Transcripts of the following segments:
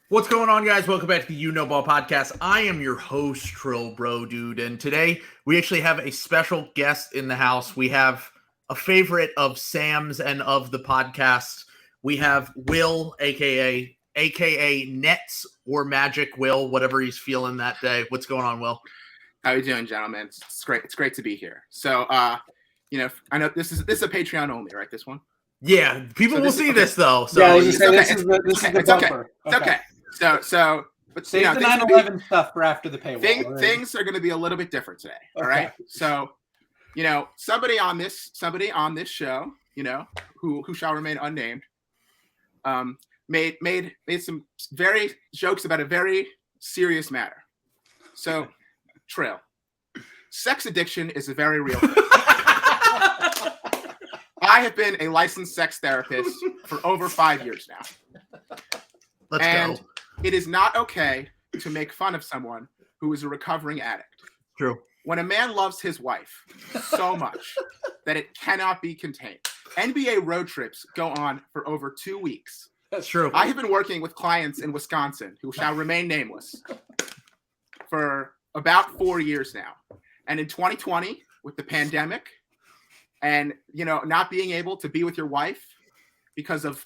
What's going on, guys? Welcome back to the You Know Ball podcast. I am your host, Trill Bro Dude, and today we actually have a special guest in the house. We have a favorite of Sam's and of the podcast. We have Will, aka Nets or Magic Will, whatever he's feeling that day. What's going on, Will? How are you doing, gentlemen? It's great. It's great to be here. So, I know this is a Patreon only, right? This one. Yeah, people will see this though. So yeah, this is the bumper. It's okay. So, but save the 9/11 stuff for after the paywall. Things are going to be a little bit different today. All right. So, somebody on this show, who shall remain unnamed, made some very jokes about a very serious matter. So, Trail, sex addiction is a very real thing. I have been a licensed sex therapist for over 5 years now. Let's go. It is not okay to make fun of someone who is a recovering addict. True. When a man loves his wife so much that it cannot be contained. NBA road trips go on for over 2 weeks. That's true. I have been working with clients in Wisconsin who shall remain nameless for about 4 years now. And in 2020, with the pandemic and, not being able to be with your wife because of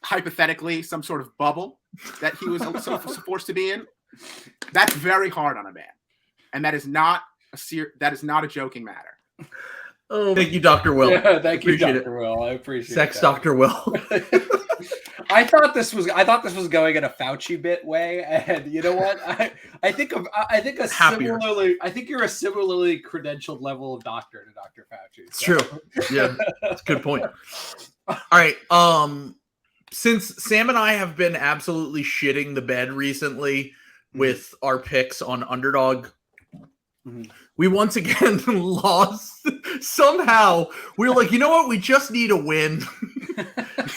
hypothetically some sort of bubble that he was forced to be in, that's very hard on a man. And that is not a joking matter. Oh, thank you, Dr. Will. Yeah, thank you, Dr. Will. I appreciate Sex that. Dr. Will. I thought this was going in a Fauci bit way, and you know what? I think you're a similarly credentialed level of doctor to Dr. Fauci. It's true. Yeah, that's a good point. All right. Since Sam and I have been absolutely shitting the bed recently with our picks on Underdog, we once again lost. Somehow we were like, you know what? We just need a win.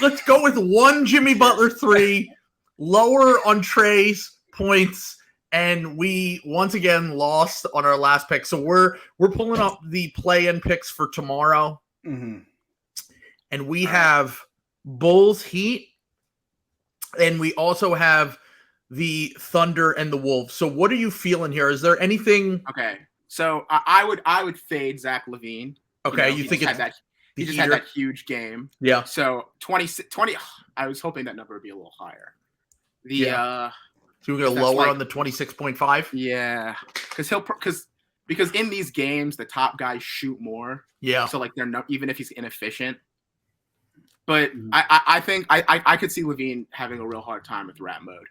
Let's go with one Jimmy Butler 3, lower on Trey's points, and we once again lost on our last pick. So we're pulling up the play-in picks for tomorrow, and we have Bulls Heat, and we also have the Thunder and the Wolves. So what are you feeling here? Is there anything? Okay, so I would fade Zach LaVine. Okay, you think he just had that huge game. Yeah. So 20. I was hoping that number would be a little higher. So we're gonna lower on the 26.5. Yeah, because in these games the top guys shoot more. Yeah. So they're not, even if he's inefficient. But I think I could see LaVine having a real hard time with rat mode.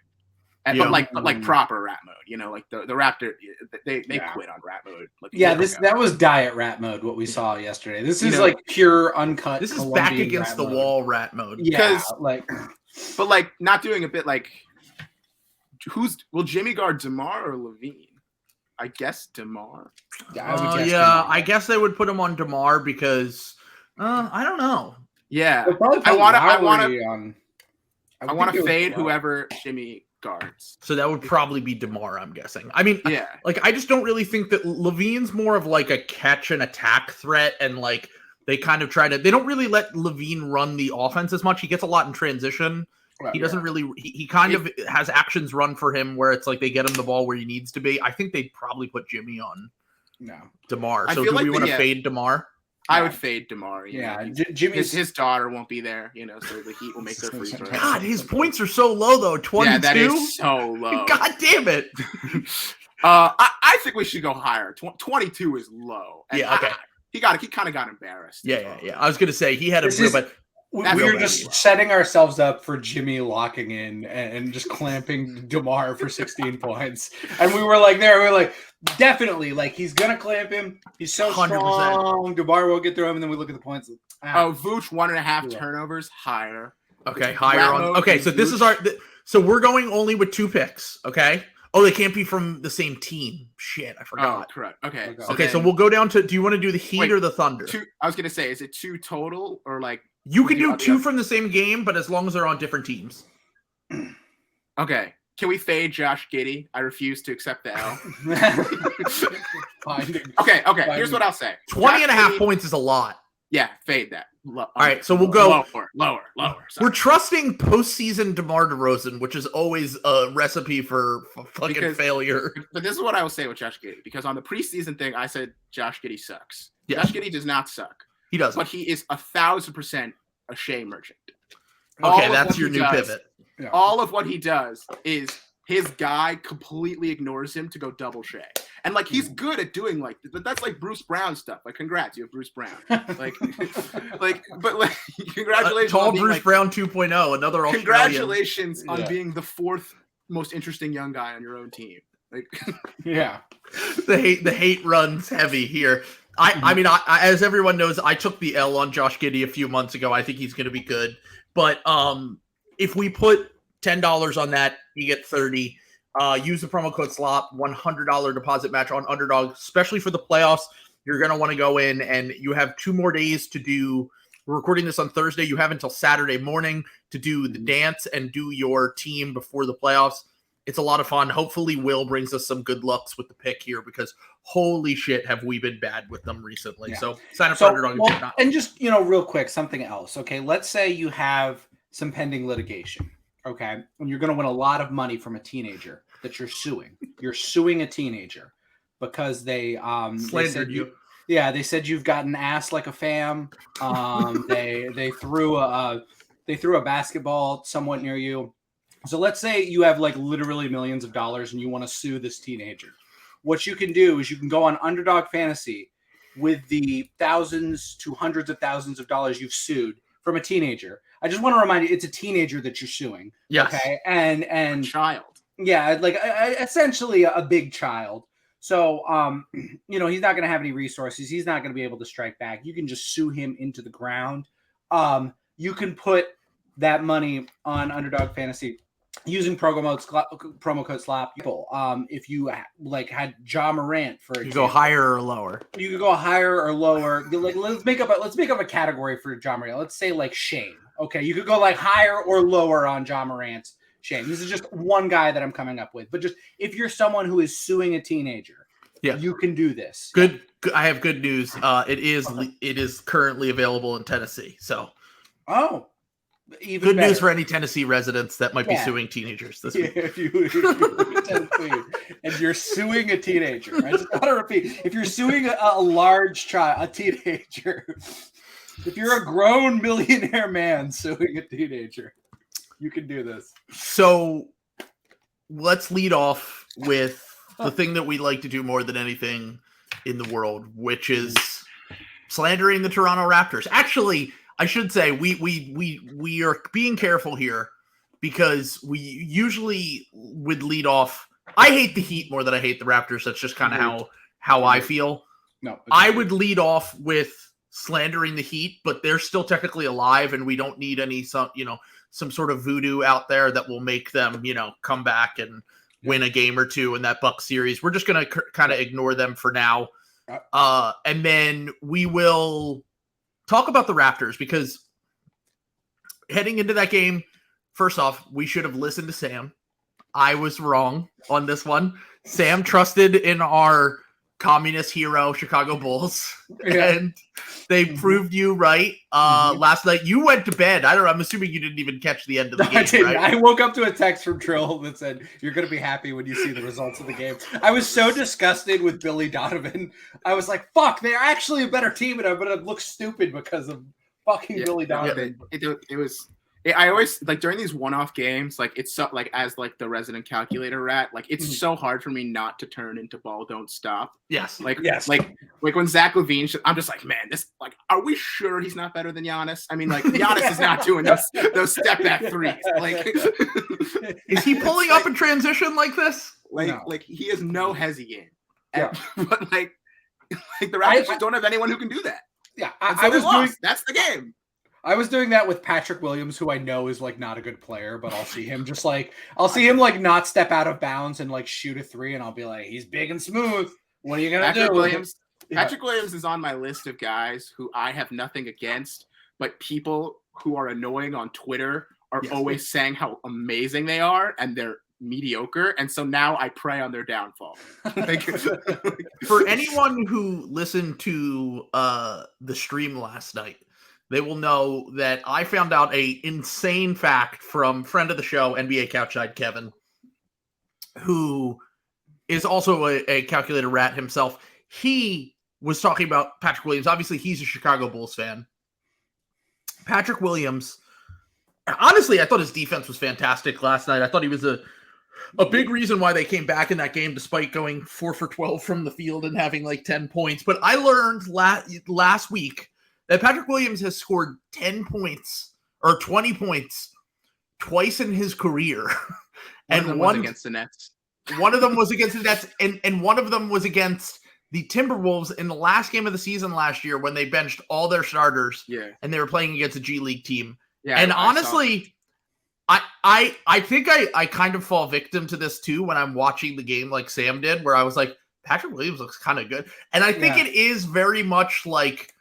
But proper rat mode, the Raptor, they quit on rat mode. That was diet rat mode. What we saw yesterday. This is pure uncut. This is back against the wall rat mode. Yeah, but not doing a bit will Jimmy guard DeMar or LaVine? I guess DeMar. I guess they would put him on DeMar because I don't know. Yeah, I want to fade whoever Jimmy guards. So that would probably be DeMar, I'm guessing. I mean, yeah. I just don't really think that LaVine's more of a catch and attack threat, and they kind of they don't really let LaVine run the offense as much. He gets a lot in transition. Right, he doesn't really. He kind of has actions run for him where it's they get him the ball where he needs to be. I think they'd probably put Jimmy on DeMar. So do we want to fade DeMar? I would fade DeMar. Jimmy's his daughter won't be there, so the Heat will make their free throws. God, his points are so low though. 22. Yeah, that is so low. God damn it. I think we should go higher. 22 is low. And okay. He kind of got embarrassed. Yeah. I was gonna say he had a real bad. We were just setting ourselves up for Jimmy locking in and just clamping DeMar for 16 points. And we were definitely, he's going to clamp him. He's so 100%. Strong. DeMar won't get through him. And then we look at the points. Vooch, 1.5 turnovers, higher. Okay, higher on. Okay, so this is so we're going only with 2 picks, okay? Oh, they can't be from the same team. Shit, I forgot. Oh, correct. Okay. So we'll go down to, do you want to do the Heat or the Thunder? 2, I was going to say, is it 2 total or You can do 2 from the same game, but as long as they're on different teams. Okay. Can we fade Josh Giddey? I refuse to accept the L. Okay. Here's what I'll say. 20.5 points is a lot. Yeah, fade that. All right, so we'll go lower. We're trusting postseason DeMar DeRozan, which is always a recipe for fucking failure. But this is what I will say with Josh Giddey, because on the preseason thing, I said Josh Giddey sucks. Yeah. Josh Giddey does not suck. He doesn't. But he is 1,000% a Shea merchant. Okay, that's your new pivot. Yeah. All of what he does is his guy completely ignores him to go double Shea. And like he's good at doing like that's like Bruce Brown stuff. Like congrats, you have Bruce Brown. Like congratulations. Tall Bruce Brown 2.0, another Australian. Congratulations on being the fourth most interesting young guy on your own team. Like yeah. The hate runs heavy here. I mean, as everyone knows, I took the L on Josh Giddey a few months ago. I think he's going to be good. But if we put $10 on that, you get 30. Use the promo code SLOP, $100 deposit match on Underdog, especially for the playoffs. You're going to want to go in, and you have 2 more days to do. We're recording this on Thursday. You have until Saturday morning to do the dance and do your team before the playoffs. It's a lot of fun. Hopefully Will brings us some good looks with the pick here, because holy shit, have we been bad with them recently. Yeah. So sign up for Underdog. And just, real quick, something else. Okay, let's say you have some pending litigation. Okay, and you're going to win a lot of money from a teenager that you're suing. You're suing a teenager because they slandered you. Yeah, they said you've got an ass like a fam. They threw a basketball somewhat near you. So let's say you have like literally millions of dollars and you want to sue this teenager. What you can do is you can go on Underdog Fantasy with the thousands to hundreds of thousands of dollars you've sued from a teenager. I just want to remind you, it's a teenager that you're suing. Yes. Okay. And a child. Yeah, like essentially a big child. So he's not going to have any resources. He's not going to be able to strike back. You can just sue him into the ground. You can put that money on Underdog Fantasy using promo code SLOP. If you had Ja Morant, for example, you go higher or lower. You could go higher or lower. Like let's make up a category for Ja Morant. Let's say like Shane. Okay, you could go like higher or lower on Ja Morant's Shane. This is just one guy that I'm coming up with. But just if you're someone who is suing a teenager, you can do this. Good. I have good news. It is currently available in Tennessee. So even good better. News for any Tennessee residents that might be suing teenagers this week. If you're in Tennessee and you're suing a teenager, I just want to repeat: if you're suing a large child, a teenager, if you're a grown millionaire man suing a teenager, you can do this. So let's lead off with the thing that we like to do more than anything in the world, which is slandering the Toronto Raptors. Actually, I should say we are being careful here, because we usually would lead off. I hate the Heat more than I hate the Raptors. That's just kind of how I feel. No, I would lead off with slandering the Heat, but they're still technically alive, and we don't need some sort of voodoo out there that will make them come back and win a game or two in that Bucks series. We're just gonna kind of ignore them for now, and then we will talk about the Raptors, because heading into that game, first off, we should have listened to Sam. I was wrong on this one. Sam trusted in our communist hero, Chicago Bulls, and they proved you right. Last night, you went to bed. I'm assuming you didn't even catch the end of the game. I didn't. Right? I woke up to a text from Trill that said, "You're going to be happy when you see the results of the game." I was so disgusted with Billy Donovan. I was like, "Fuck, they're actually a better team," and I'm going to look stupid because of fucking Billy Donovan. It was. I always like during these one-off games, like it's so like as like the resident calculator rat, like it's so hard for me not to turn into ball don't stop. Yes. Like when Zach LaVine, I'm just like, man, this like, are we sure he's not better than Giannis? I mean, like Giannis is not doing those step back threes. Like, is he pulling up in transition like this? Like he has no hezzy game. But like the Raptors don't have anyone who can do that. Yeah, I was lost. That's the game. I was doing that with Patrick Williams, who I know is like not a good player, but I'll see him like not step out of bounds and like shoot a three, and I'll be like, he's big and smooth. What are you gonna do? Patrick Williams is on my list of guys who I have nothing against, but people who are annoying on Twitter are always saying how amazing they are, and they're mediocre, and so now I prey on their downfall. For anyone who listened to the stream last night, they will know that I found out a insane fact from friend of the show, NBA Couchside Kevin, who is also a calculator rat himself. He was talking about Patrick Williams. Obviously, he's a Chicago Bulls fan. Patrick Williams, honestly, I thought his defense was fantastic last night. I thought he was a big reason why they came back in that game, despite going 4 for 12 from the field and having like 10 points. But I learned last week that Patrick Williams has scored 10 points or 20 points twice in his career. And one against the Nets. One of them was against the Nets, and one of them was against the Timberwolves in the last game of the season last year when they benched all their starters. Yeah. And they were playing against a G League team. Yeah. And honestly, I think I kind of fall victim to this too when I'm watching the game like Sam did, where I was like, Patrick Williams looks kind of good. And I think it is very much like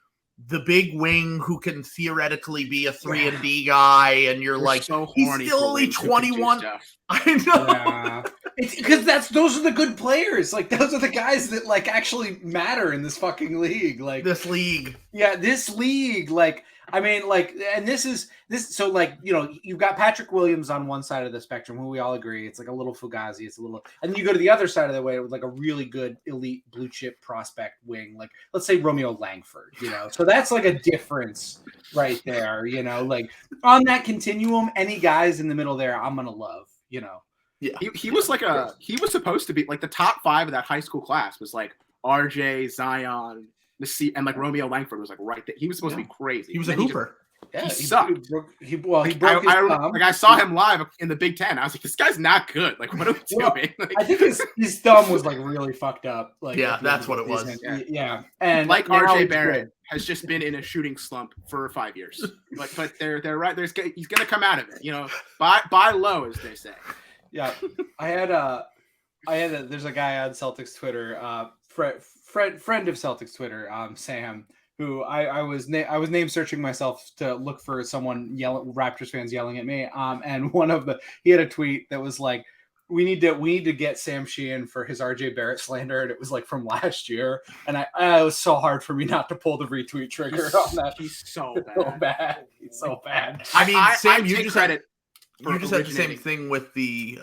the big wing who can theoretically be a 3-and-D guy, and you're like, so he's still only 21. I know. Yeah. Because those are the good players. Like, those are the guys that like actually matter in this fucking league. Like this league. Yeah, this league. Like, I mean, like, and this. So, like, you know, you've got Patrick Williams on one side of the spectrum, who we all agree it's like a little Fugazi. It's a little, and then you go to the other side of the way with like a really good elite blue chip prospect wing, like let's say Romeo Langford. You know, so that's like a difference right there. You know, like on that continuum, any guys in the middle there, I'm gonna love. You know. Yeah, he was like he was supposed to be like the top 5 of that high school class was like RJ, Zion, and like Romeo Langford was like right there. He was supposed to be crazy. He was a hooper. He sucked. He broke his thumb. Like I saw him live in the Big Ten. I was like, this guy's not good. Like, what are we doing? Like, I think his thumb was like really fucked up. Like, yeah, that's what it was. Yeah. And like RJ Barrett has just been in a shooting slump for 5 years. Like, but they're right. He's gonna come out of it. You know, buy low, as they say. Yeah, there's a guy on Celtics Twitter, friend of Celtics Twitter, Sam, who I was name searching myself to look for someone Raptors fans yelling at me. And he had a tweet that was like, we need to get Sam Sheehan for his RJ Barrett slander, and it was like from last year. And it was so hard for me not to pull the retweet trigger on that. He's so bad. He's so bad. I mean, Sam, you just credit. You just had the same thing with the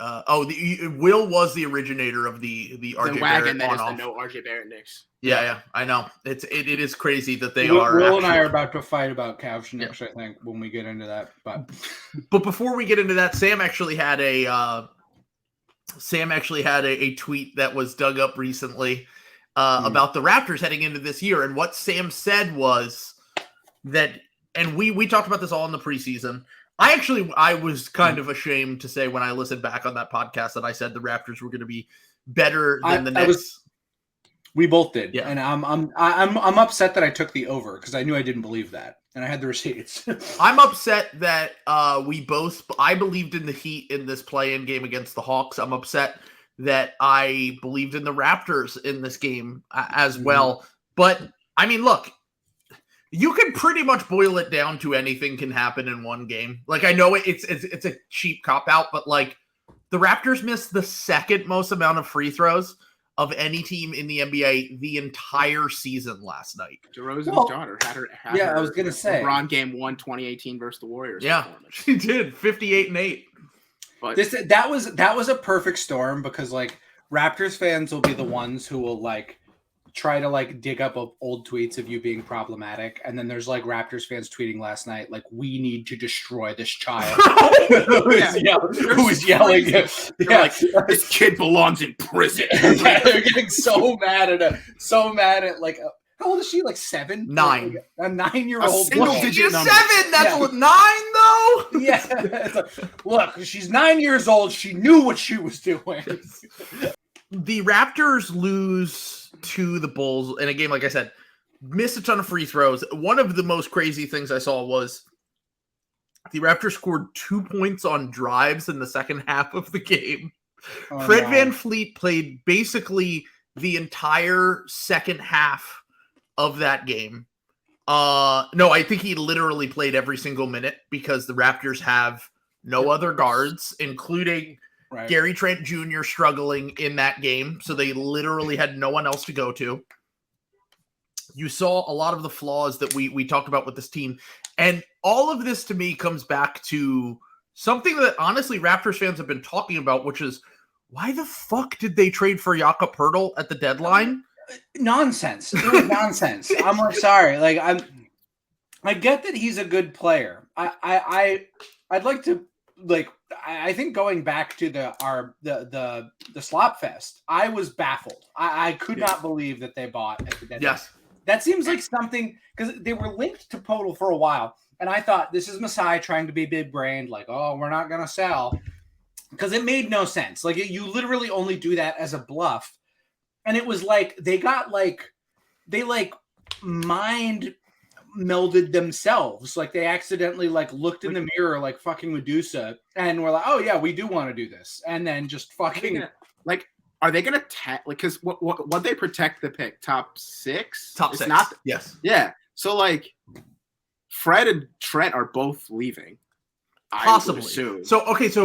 Will was the originator of the RJ wagon Barrett that is the no RJ Barrett Knicks. Yeah, I know. It is crazy that they Will are. Will and I are about to fight about couch next, I think, when we get into that. But before we get into that, Sam actually had a tweet that was dug up recently about the Raptors heading into this year, and what Sam said was that, and we talked about this all in the preseason. I was kind of ashamed to say when I listened back on that podcast that I said the Raptors were going to be better than the Knicks. We both did, yeah. And I'm upset that I took the over because I knew I didn't believe that, and I had the receipts. I'm upset that I believed in the Heat in this play-in game against the Hawks. I'm upset that I believed in the Raptors in this game as well. But I mean, look. You can pretty much boil it down to anything can happen in one game. Like, I know it's a cheap cop-out, but like the Raptors missed the second most amount of free throws of any team in the NBA the entire season last night. DeRozan's daughter had her. I was going to say. LeBron game 1, 2018 versus the Warriors. Yeah, she did 58-8. But that was a perfect storm because like Raptors fans will be the ones who will like try to like dig up old tweets of you being problematic, and then there's like Raptors fans tweeting last night like, we need to destroy this child. Who was yelling like, this kid belongs in prison. They're getting so mad at like how old is she? Like 7? 9. Like, a 9-year-old. She's 7. That's 9 though. Yeah. Look, she's 9 years old. She knew what she was doing. The Raptors lose to the Bulls in a game, like I said, missed a ton of free throws. One of the most crazy things I saw was the Raptors scored 2 points on drives in the second half of the game. Fred VanVleet played basically the entire second half of that game. No, I think he literally played every single minute because the Raptors have no other guards, including Gary Trent Jr. struggling in that game. So they literally had no one else to go to. You saw a lot of the flaws that we talked about with this team. And all of this to me comes back to something that honestly Raptors fans have been talking about, which is why the fuck did they trade for Jakob Poeltl at the deadline? Nonsense. It was nonsense. I'm like, sorry. Like I get that he's a good player. I'd like to like. I think going back to the slop fest, I was baffled. I could not believe that they bought at the deadline. Yes, that seems like something because they were linked to Poeltl for a while, and I thought this is Masai trying to be big brained, like, oh, we're not gonna sell, because it made no sense. Like you literally only do that as a bluff, and it was like they mind melded themselves, like they accidentally like looked in the mirror like fucking Medusa and were like, oh yeah, we do want to do this, and then just fucking are they gonna because what they protect the pick top six? Top it's six. Not yes. Yeah. So like Fred and Trent are both leaving. Possibly. So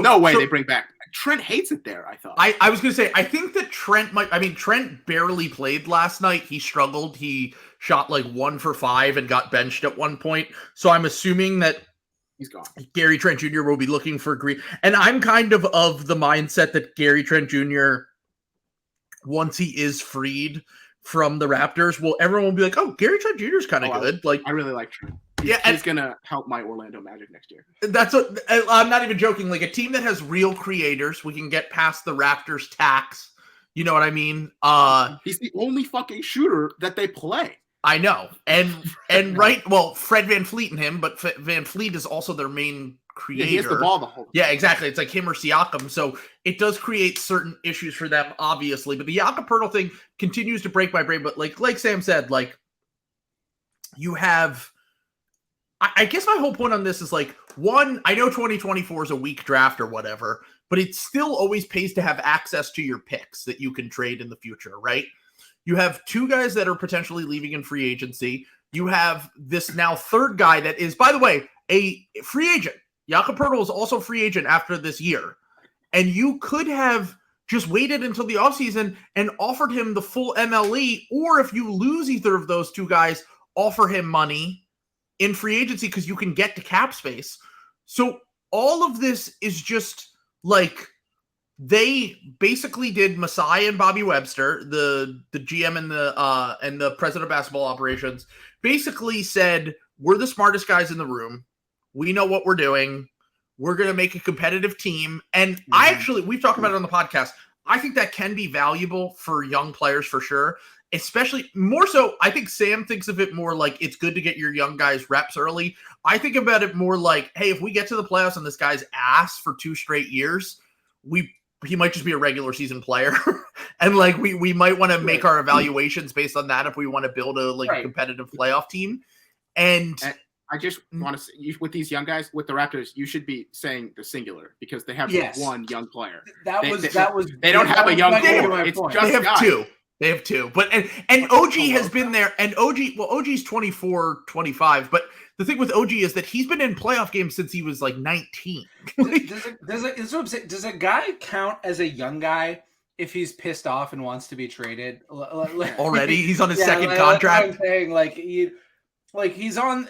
no way they bring back Trent. Hates it there. I thought. I was gonna say I think that Trent might. I mean, Trent barely played last night. He struggled. He shot like 1 for 5 and got benched at one point. So I'm assuming that he's gone. Gary Trent Jr. will be looking for green. And I'm kind of the mindset that Gary Trent Jr. once he is freed from the Raptors, everyone will be like, oh, Gary Trent Jr. is kind of good. Like I really like Trent. He's gonna help my Orlando Magic next year. That's what I'm not even joking. Like a team that has real creators, we can get past the Raptors tax. You know what I mean? He's the only fucking shooter that they play. I know, and right. Well, Fred VanVleet and him, but VanVleet is also their main creator. Yeah, he has the ball the whole time. Yeah, exactly. It's like him or Siakam, so it does create certain issues for them, obviously. But the Jakob Poeltl thing continues to break my brain. But like Sam said, like you have. I guess my whole point on this is like, one, I know 2024 is a weak draft or whatever, but it still always pays to have access to your picks that you can trade in the future, right? You have 2 guys that are potentially leaving in free agency. You have this now third guy that is, by the way, a free agent. Jakob Poeltl is also a free agent after this year. And you could have just waited until the offseason and offered him the full MLE, or if you lose either of those 2 guys, offer him money in free agency because you can get to cap space. So all of this is just like they basically did Masai and Bobby Webster, the GM and the president of basketball operations, basically said, we're the smartest guys in the room. We know what we're doing. We're going to make a competitive team. And we've talked about it on the podcast. I think that can be valuable for young players for sure. Especially more so, I think Sam thinks of it more like it's good to get your young guys reps early. I think about it more like, hey, if we get to the playoffs and this guy's ass for 2 straight years, he might just be a regular season player. And like we might want to make our evaluations based on that if we want to build a competitive playoff team. And I just want to say, with these young guys, with the Raptors, you should be saying the singular because they have one young player. They don't have a young core. It's just they have guys. 2. They have 2. But and OG has been there. And OG's 24, 25. But the thing with OG is that he's been in playoff games since he was like 19. Does a guy count as a young guy if he's pissed off and wants to be traded? Already? He's on his second contract? I'm saying, he's on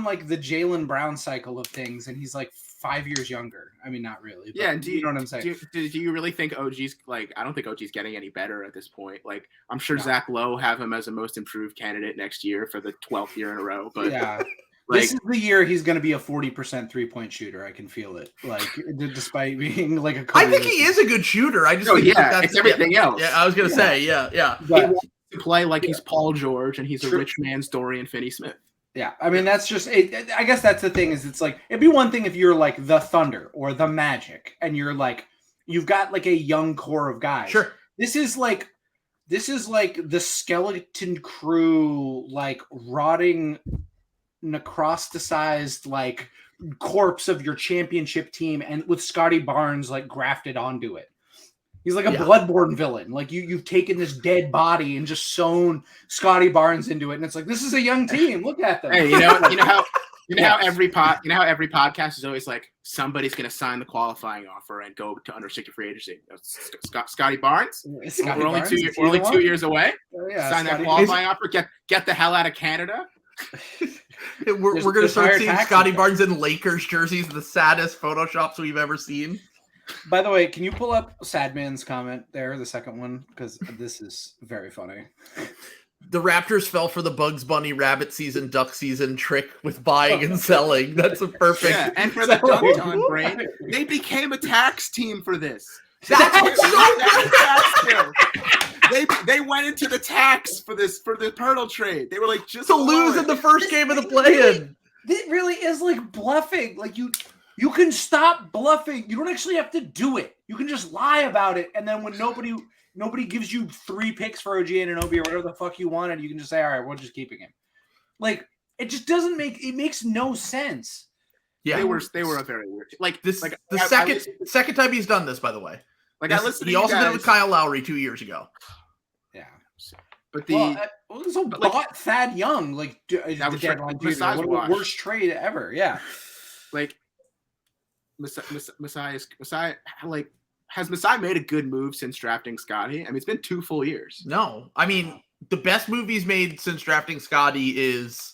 like the Jaylen Brown cycle of things, and he's like 5 years younger. I mean, not really. Yeah, and you know what I'm saying? Do you really think OG's like? I don't think OG's getting any better at this point. Like, I'm sure Zach Lowe have him as a most improved candidate next year for the 12th year in a row. But yeah, this is the year he's going to be a 40% 3-point shooter. I can feel it. Like, despite being like a. I think he is a good shooter. I just think that's it's everything else. Yeah, I was going to say, yeah. But, he wants to play like he's Paul George and he's a rich man's Dorian Finney-Smith. Yeah, I mean, that's just it. I guess that's the thing is it's like it'd be one thing if you're like the Thunder or the Magic and you're like you've got like a young core of guys. Sure. This is like the skeleton crew, like rotting, necrosticized like corpse of your championship team, and with Scotty Barnes like grafted onto it. He's like a Bloodborne villain. Like you've taken this dead body and just sewn Scotty Barnes into it, and it's like this is a young team. Look at them. Hey, you know how every podcast is always like somebody's going to sign the qualifying offer and go to unrestricted free agency. Scotty Barnes. We're only 2 years away. Oh, yeah, sign that qualifying offer. Get the hell out of Canada. We're going to start seeing Scotty Barnes in Lakers jerseys, the saddest Photoshops we've ever seen. By the way, can you pull up Sadman's comment there, the second one? Because this is very funny. The Raptors fell for the Bugs Bunny rabbit season, duck season trick with buying and selling. That's a perfect. Yeah, and for the dunk on brain, they became a tax team for this. That's so They went into the tax for the Pirtle trade. They were like just to lose in the first game of the play-in. It really is like bluffing. Like you can stop bluffing. You don't actually have to do it. You can just lie about it, and then when nobody gives you 3 picks for OG Anunoby or whatever the fuck you wanted, you can just say, all right, we're just keeping him. Like it just doesn't makes no sense. Yeah, they were a very weird like this. Like second time he's done this, by the way. Like I listened. He also did it with Kyle Lowry 2 years ago. Yeah, but bought Thad Young like that was deadline one of the worst trade ever. Yeah, like Masai like. Has Masai made a good move since drafting Scotty? I mean, it's been 2 full years. No. I mean, the best move he's made since drafting Scotty is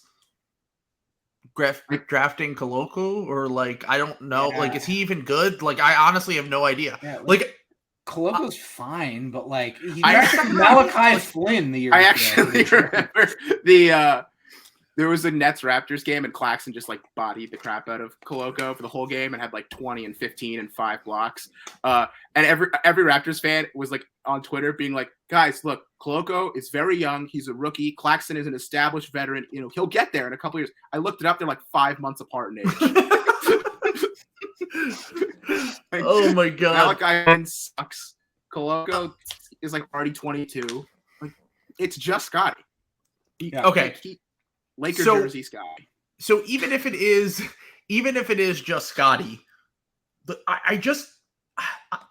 drafting Koloko, or like, I don't know. Yeah. Like, is he even good? Like, I honestly have no idea. Yeah, like Koloko's fine, but like, he drafted Malachi Flynn the year I actually remember there was a Nets-Raptors game, and Claxton just, like, bodied the crap out of Koloko for the whole game and had, like, 20 and 15 and 5 blocks. And every Raptors fan was, like, on Twitter being like, guys, look, Koloko is very young. He's a rookie. Claxton is an established veteran. You know, he'll get there in a couple years. I looked it up. They're, like, 5 months apart in age. Like, oh, my God. Malachi sucks. Koloko is, like, already 22. Like, it's just Scotty. Okay. Lakers jersey Scotty. So even if it is just Scotty,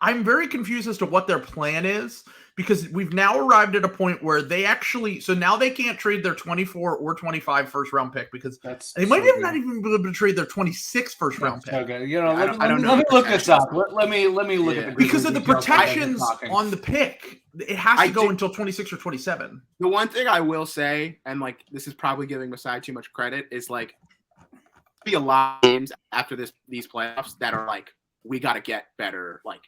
I'm very confused as to what their plan is, because we've now arrived at a point where they now they can't trade their 24 or 25 first round pick, because they might not even be able to trade their 26 first round pick. Okay. You know, let me look this up. Let me look at the because of the protections on the pick. It has to go until 26 or 27. The one thing I will say, and like this is probably giving Masai too much credit, is like be a lot of games after these playoffs that are like, we got to get better like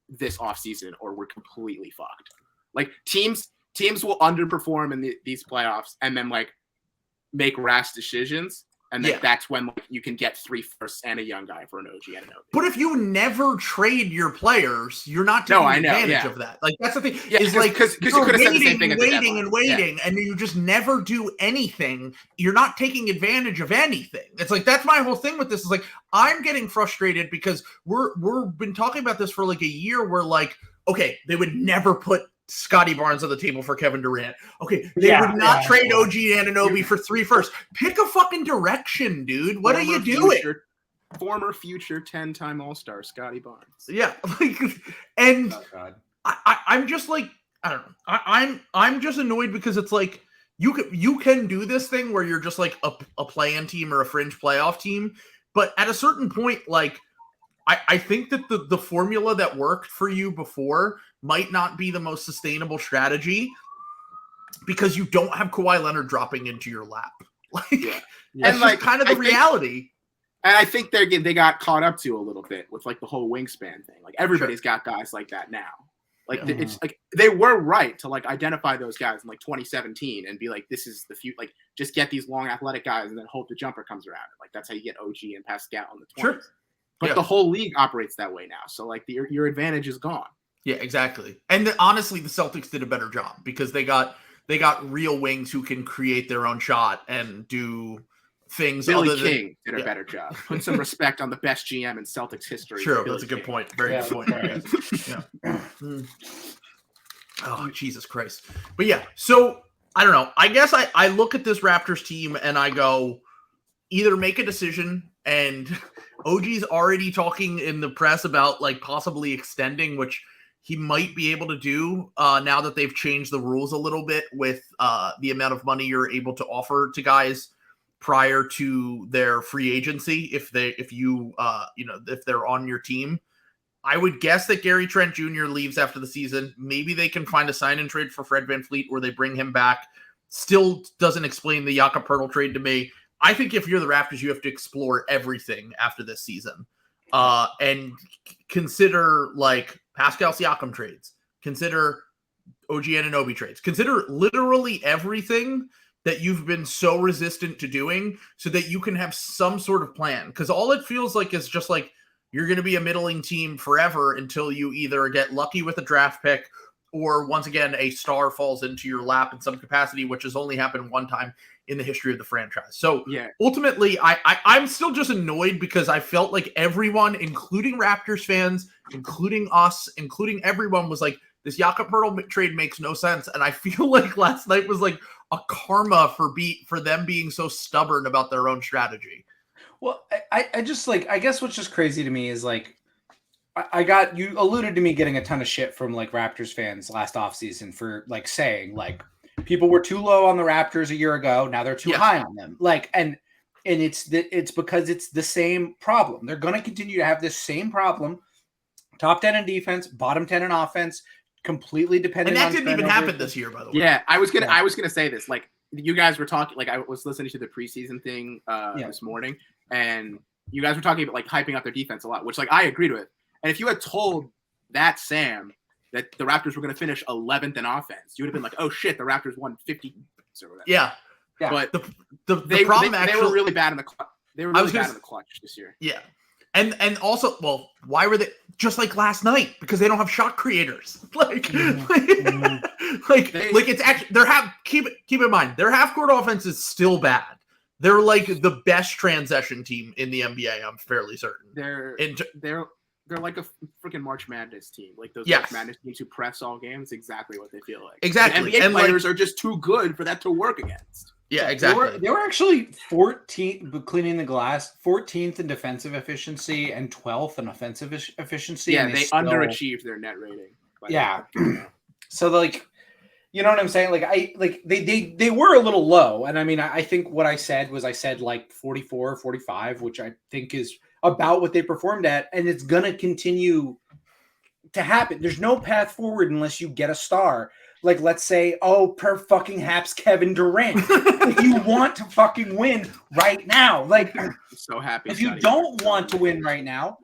this offseason or we're completely fucked. Like teams will underperform in these playoffs and then like make rash decisions. And then that's when like, you can get 3 firsts and a young guy for an OG Anunoby. But if you never trade your players, you're not taking advantage of that. Like that's the thing. Yeah, is like because you could have said the same thing waiting, and you just never do anything. You're not taking advantage of anything. It's like that's my whole thing with this. Is like I'm getting frustrated because we've been talking about this for like a year. Where like, okay, they would never put Scotty Barnes on the table for Kevin Durant. Okay, they would not trade OG Anunoby for 3 firsts. Pick a fucking direction, dude. What are you doing? Former future 10-time All-Star Scotty Barnes. Yeah, like, and I'm just like, I don't know. I'm just annoyed because it's like you can do this thing where you're just like a play-in team or a fringe playoff team, but at a certain point, like I think that the formula that worked for you before might not be the most sustainable strategy because you don't have Kawhi Leonard dropping into your lap. Like, that's and like kind of the reality. And I think they got caught up to a little bit with like the whole wingspan thing. Like everybody's got guys like that now. Like it's like they were right to like identify those guys in like 2017 and be like, this is the future. Like just get these long athletic guys and then hope the jumper comes around. Like that's how you get OG and Pascal in the 20s. Sure. But the whole league operates that way now. So like your advantage is gone. Yeah, exactly. And honestly, the Celtics did a better job because they got real wings who can create their own shot and do things. Billy King did a better job. Put some respect on the best GM in Celtics history. True, that's a good point. Very good point. Oh, Jesus Christ. But yeah, so I don't know. I guess I look at this Raptors team and I go, either make a decision, and OG's already talking in the press about like possibly extending, which he might be able to do now that they've changed the rules a little bit with the amount of money you're able to offer to guys prior to their free agency. If they're on your team, I would guess that Gary Trent Jr. leaves after the season. Maybe they can find a sign and trade for Fred VanVleet where they bring him back still doesn't explain the Jakob Poeltl trade to me. I think if you're the Raptors, you have to explore everything after this season, and consider like Pascal Siakam trades, consider OG Anunoby trades, consider literally everything that you've been so resistant to doing, so that you can have some sort of plan. Because all it feels like is just like you're going to be a middling team forever until you either get lucky with a draft pick, or once again a star falls into your lap in some capacity, which has only happened one time in the history of the franchise. So ultimately, I'm still just annoyed because I felt like everyone, including Raptors fans, including us, including everyone, was like, this Jakob Poeltl trade makes no sense. And I feel like last night was like a karma for them being so stubborn about their own strategy. Well, I just like, I guess what's just crazy to me is like, you alluded to me getting a ton of shit from like Raptors fans last offseason for like saying like people were too low on the Raptors a year ago. Now they're too high on them. Like, and it's because it's the same problem. They're going to continue to have this same problem. Top 10 in defense, bottom 10 in offense, completely dependent on. And that didn't even happen this year, by the way. Yeah, I was gonna say this. Like, you guys were talking, like I was listening to the preseason thing this morning, and you guys were talking about like hyping up their defense a lot, which like I agreed with. And if you had told that Sam that the Raptors were going to finish 11th in offense, you would have been like, "Oh shit, the Raptors won 50 or whatever." Yeah. But the problem they were really bad in the clutch. They were really bad in the clutch this year. Yeah. And also, well, why were they just like last night? Because they don't have shot creators. Like it's actually keep in mind their half court offense is still bad. They're like the best transition team in the NBA. I'm fairly certain. They're like a freaking March Madness team. Like those March Madness teams who press all games. Exactly what they feel like. Exactly. The NBA players are just too good for that to work against. Yeah, exactly. They were actually 14th cleaning the glass, 14th in defensive efficiency, and 12th in offensive efficiency. Yeah, they underachieved their net rating. Yeah. So like, you know what I'm saying? Like they were a little low. And I mean, I think what I said like 44, 45, which I think is about what they performed at. And it's going to continue to happen. There's no path forward unless you get a star. Like, let's say, per fucking haps Kevin Durant. If you want to fucking win right now, like, I'm so happy. If you don't want to win right now,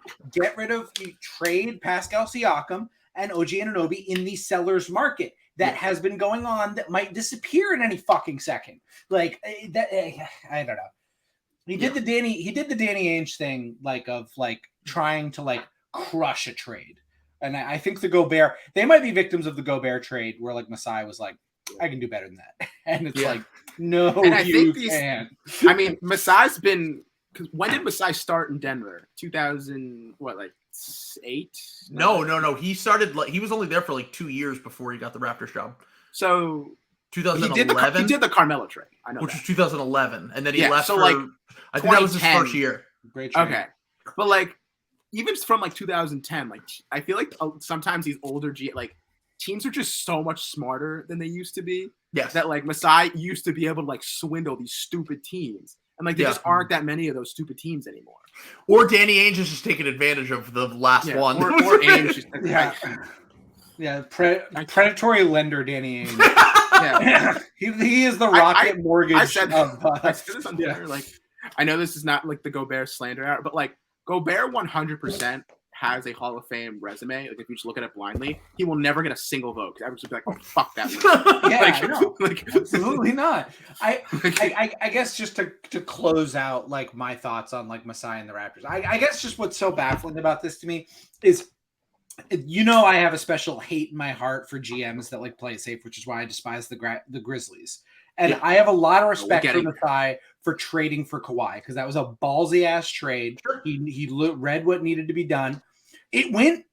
trade Pascal Siakam and OG Anunoby in the seller's market that has been going on that might disappear in any fucking second. Like that, I don't know. He did the Danny Ainge thing, like of like trying to like crush a trade. And I think the Gobert, they might be victims of the Gobert trade where like Masai was like, I can do better than that. And it's like, no, and you can't. I mean, Masai's been, because when did Masai start in Denver? 2008? No. He started, he was only there for like 2 years before he got the Raptors job. So 2011. He did the Carmelo trade. I know which was 2011. And then he left so like I think that was his first year. Great trade. Okay. But like, even from like 2010, like I feel like sometimes these older teams are just so much smarter than they used to be. Yes. That like Masai used to be able to like swindle these stupid teams. And like there just aren't that many of those stupid teams anymore. Or Danny Ainge is just taking advantage of the last one. Or Ainge just, predatory lender Danny Ainge. Yeah. he is the rocket mortgage. I said this on Twitter. Like, I know this is not like the Gobert slander hour, but like Gobert 100% has a Hall of Fame resume. Like if you just look at it blindly, he will never get a single vote. I would just be like, oh fuck that. Absolutely not. I guess just to close out like my thoughts on like Masai and the Raptors. I guess just what's so baffling about this to me is, I have a special hate in my heart for GMs that like play it safe, which is why I despise the Grizzlies. And I have a lot of respect for Masai for trading for Kawhi because that was a ballsy ass trade. Sure. He read what needed to be done. It went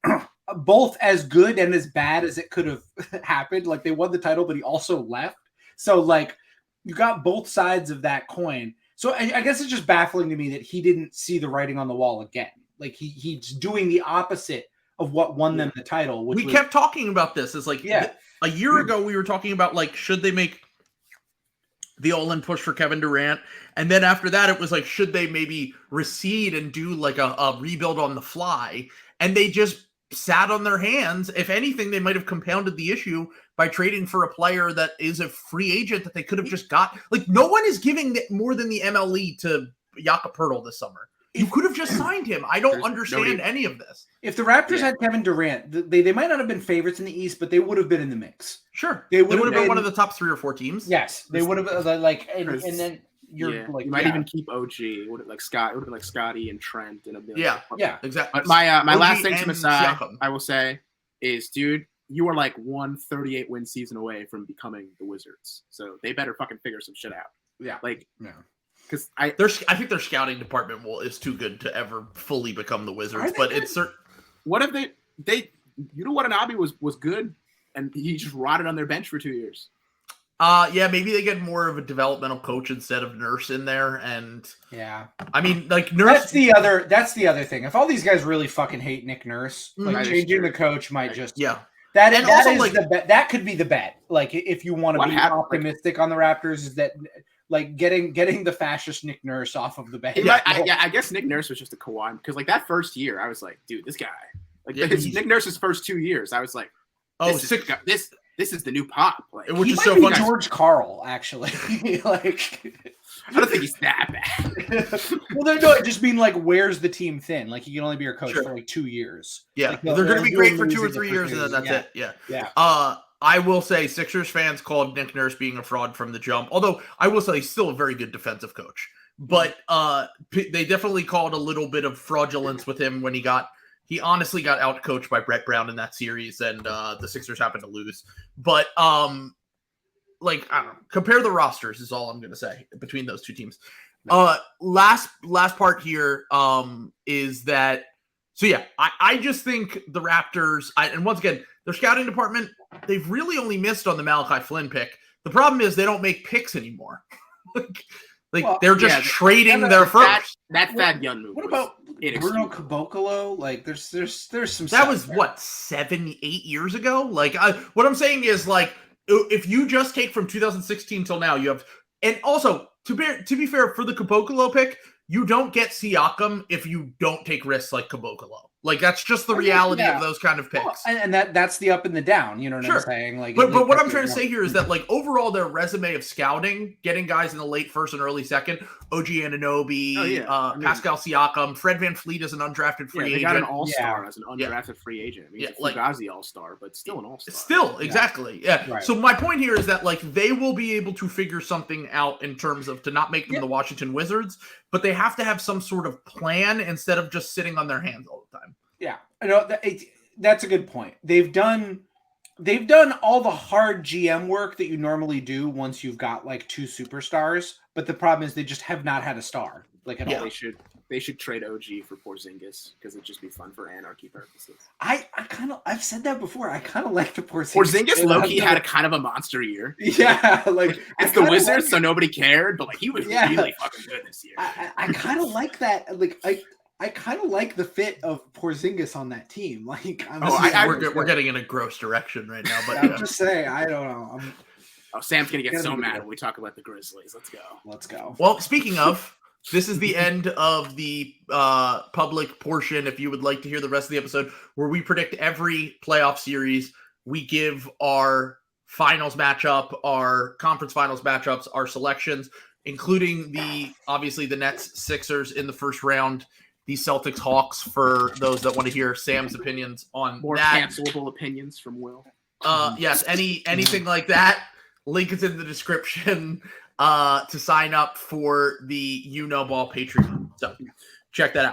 both as good and as bad as it could have happened. Like they won the title, but he also left. So like you got both sides of that coin. So I guess it's just baffling to me that he didn't see the writing on the wall again. Like he's doing the opposite of what won them the title. We kept talking about this. It's like a year ago we were talking about like should they make the all-in push for Kevin Durant, and then after that it was like should they maybe recede and do like a rebuild on the fly, and they just sat on their hands. If anything, they might have compounded the issue by trading for a player that is a free agent that they could have just got. Like, no one is giving more than the MLE to Jakob Poeltl this summer. You could have just signed him. I don't understand any of this. If the Raptors had Kevin Durant, they might not have been favorites in the East, but they would have been in the mix. Sure. They would have been one of the top 3 or 4 teams. Yes. They would have like and then you might even keep OG. It would have like Scott. It would have been like Scotty and Trent and exactly. But my last thing to Masai, I will say, is, dude, you are like 138 win season away from becoming the Wizards. So they better fucking figure some shit out. Yeah. Because I think their scouting department is too good to ever fully become the Wizards. But it's certain. What if they Watanabe was good and he just rotted on their bench for 2 years? Maybe they get more of a developmental coach instead of Nurse in there, and I mean, like Nurse. That's the other thing. If all these guys really fucking hate Nick Nurse, like changing the coach might just that could be the bet. Like if you want to be optimistic on the Raptors, is that like getting the fascist Nick Nurse off of the bench. I guess Nick Nurse was just a Kawhi, because like that first year, I was like, dude, this guy. Like Nick Nurse's first 2 years, I was like, this is the new Pop. Like, which is so funny. George Karl, actually. Like, I don't think he's that bad. Well, no, just mean like, where's the team thin? Like, he can only be your coach for like 2 years. Yeah, like, they're going to be great for 2 or 3 years, and then that's it. Yeah. I will say Sixers fans called Nick Nurse being a fraud from the jump. Although I will say he's still a very good defensive coach. But they definitely called a little bit of fraudulence with him when he honestly got outcoached by Brett Brown in that series, and the Sixers happened to lose. But like, I don't know, compare the rosters is all I'm going to say between those two teams. Last part here is that, so yeah, I just think the Raptors, and once again, their scouting department, they've really only missed on the Malachi Flynn pick. The problem is they don't make picks anymore. They're just trading their first. That Thad Young move. What about Bruno Caboclo? Like, there's some. That was what 7-8 years ago. Like, what I'm saying is, like, if you just take from 2016 till now, you have, and also to be fair, for the Caboclo pick, you don't get Siakam if you don't take risks like Caboclo. Like, that's just the reality of those kind of picks. Well, and that's the up and the down. You know what I'm saying? Like, but what I'm trying to say here is that, like, overall, their resume of scouting, getting guys in the late first and early second, OG Anunoby, Pascal Siakam, Fred VanVleet as an undrafted free agent. They got an all-star as an undrafted free agent. I mean, it's a Fugazi all-star, but still an all-star. Still, exactly. Yeah. Right. So my point here is that, like, they will be able to figure something out in terms of to not make them the Washington Wizards, but they have to have some sort of plan instead of just sitting on their hands all the time. Yeah, that's a good point. They've done all the hard GM work that you normally do once you've got like 2 superstars, but the problem is they just have not had a star like at all. They should trade OG for Porzingis because it'd just be fun for anarchy purposes. I've said that before. I kind of like the Porzingis. Porzingis low-key had a kind kind of a monster year. Yeah, like it's the Wizards, so nobody cared, but like he was really fucking good this year. I kind of like that. Like I kind of like the fit of Porzingis on that team. Like, we're getting in a gross direction right now. But I'm just saying, I don't know. Sam's gonna get so mad when we talk about the Grizzlies. Let's go. Well, speaking of, this is the end of the public portion. If you would like to hear the rest of the episode, where we predict every playoff series, we give our finals matchup, our conference finals matchups, our selections, including obviously the Nets Sixers in the first round. The Celtics Hawks for those that want to hear Sam's opinions on more that. cancelable opinions from Will. Yes, anything like that. Link is in the description to sign up for the Ball Patreon. So check that out.